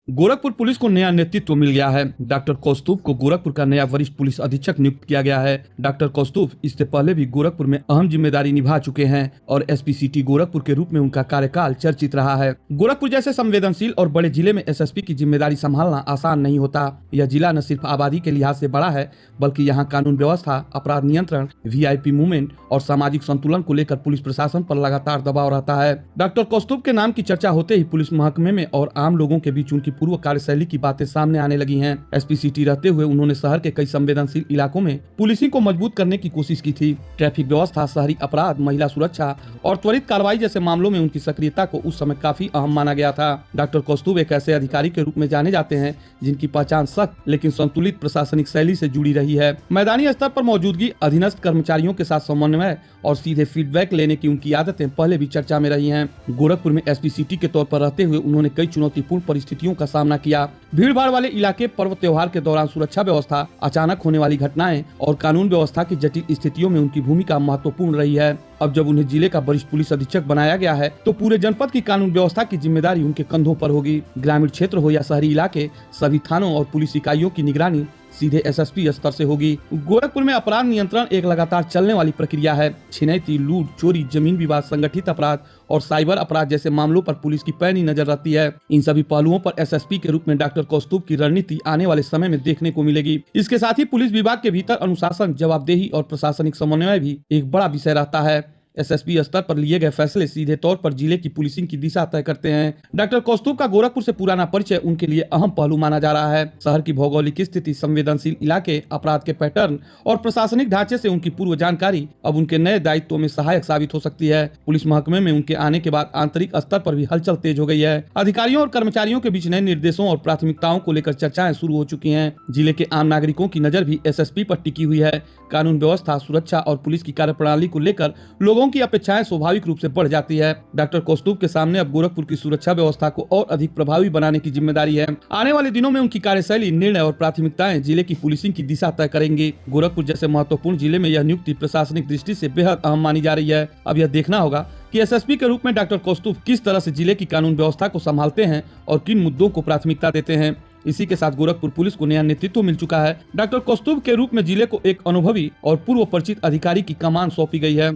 Gorakhpur police को नया नेतृत्व मिल गया है। डॉक्टर कौस्तुभ को गोरखपुर का नया वरिष्ठ पुलिस अधीक्षक नियुक्त किया गया है। डॉक्टर कौस्तुभ इससे पहले भी गोरखपुर में अहम जिम्मेदारी निभा चुके हैं और एसपी सिटी गोरखपुर के रूप में उनका कार्यकाल चर्चित रहा है। गोरखपुर जैसे संवेदनशील और बड़े जिले में एसएसपी की जिम्मेदारी संभालना आसान नहीं होता। यह जिला न सिर्फ आबादी के लिहाज से बड़ा है, बल्कि यहाँ कानून व्यवस्था, अपराध नियंत्रण, वीआईपी मूवमेंट और सामाजिक संतुलन को लेकर पुलिस प्रशासन पर लगातार दबाव रहता है। डॉक्टर कौस्तुभ के नाम की चर्चा होते ही पुलिस महकमे में और आम लोगों के बीच उनकी पूर्व कार्यशैली की बातें सामने आने लगी हैं। एसपी सिटी रहते हुए उन्होंने शहर के कई संवेदनशील इलाकों में पुलिसिंग को मजबूत करने की कोशिश की थी। ट्रैफिक व्यवस्था, शहरी अपराध, महिला सुरक्षा और त्वरित कार्रवाई जैसे मामलों में उनकी सक्रियता को उस समय काफी अहम माना गया था। डॉक्टर कौस्तुभ एक ऐसे अधिकारी के रूप में जाने जाते हैं जिनकी पहचान सख्त लेकिन संतुलित प्रशासनिक शैली से जुड़ी रही है। मैदानी स्तर पर मौजूदगी, अधीनस्थ कर्मचारियों के साथ समन्वय और सीधे फीडबैक लेने की उनकी आदतें पहले भी चर्चा में रही हैं। गोरखपुर में एसपी सिटी के तौर पर रहते हुए उन्होंने कई चुनौतीपूर्ण परिस्थितियों का सामना किया। भीड़ भाड़ वाले इलाके, पर्व त्योहार के दौरान सुरक्षा व्यवस्था, अचानक होने वाली घटनाएं और कानून व्यवस्था की जटिल स्थितियों में उनकी भूमिका महत्वपूर्ण रही है। अब जब उन्हें जिले का वरिष्ठ पुलिस अधीक्षक बनाया गया है तो पूरे जनपद की कानून व्यवस्था की जिम्मेदारी उनके कंधों पर होगी। ग्रामीण क्षेत्र हो या शहरी इलाके, सभी थानों और पुलिस इकाइयों की निगरानी सीधे एसएसपी स्तर से होगी। गोरखपुर में अपराध नियंत्रण एक लगातार चलने वाली प्रक्रिया है। छिनैती, लूट, चोरी, जमीन विवाद, संगठित अपराध और साइबर अपराध जैसे मामलों पर पुलिस की पैनी नजर रहती है। इन सभी पहलुओं पर एसएसपी के रूप में डॉक्टर कौस्तुभ की रणनीति आने वाले समय में देखने को मिलेगी। इसके साथ ही पुलिस विभाग के भीतर अनुशासन, जवाबदेही और प्रशासनिक समन्वय भी एक बड़ा विषय रहता है। एसएसपी स्तर पर लिए गए फैसले सीधे तौर पर जिले की पुलिसिंग की दिशा तय करते हैं। डॉक्टर कौस्तुभ का गोरखपुर से पुराना परिचय उनके लिए अहम पहलू माना जा रहा है। शहर की भौगोलिक स्थिति, संवेदनशील इलाके, अपराध के पैटर्न और प्रशासनिक ढांचे से उनकी पूर्व जानकारी अब उनके नए दायित्वों में सहायक साबित हो सकती है। पुलिस महकमे में उनके आने के बाद आंतरिक स्तर पर भी हलचल तेज हो गई है। अधिकारियों और कर्मचारियों के बीच नए निर्देशों और प्राथमिकताओं को लेकर चर्चाएं शुरू हो चुकी हैं। जिले के आम नागरिकों की नजर भी एसएसपी पर टिकी हुई है। कानून व्यवस्था, सुरक्षा और पुलिस की कार्यप्रणाली को लेकर लोगों की अपेक्षाएं स्वाभाविक रूप से बढ़ जाती है। डॉक्टर कौस्तुभ के सामने अब गोरखपुर की सुरक्षा व्यवस्था को और अधिक प्रभावी बनाने की जिम्मेदारी है। आने वाले दिनों में उनकी कार्यशैली, निर्णय और प्राथमिकताएं जिले की पुलिसिंग की दिशा तय करेंगी। गोरखपुर जैसे महत्वपूर्ण जिले में यह नियुक्ति प्रशासनिक दृष्टि से बेहद अहम मानी जा रही है। अब यह देखना होगा कि एसएसपी के रूप में डॉक्टर कौस्तुभ किस तरह से जिले की कानून व्यवस्था को संभालते हैं और किन मुद्दों को प्राथमिकता देते हैं। इसी के साथ गोरखपुर पुलिस को नया नेतृत्व मिल चुका है। डॉक्टर कौस्तुभ के रूप में जिले को एक अनुभवी और पूर्व परिचित अधिकारी की कमान सौंपी गई है।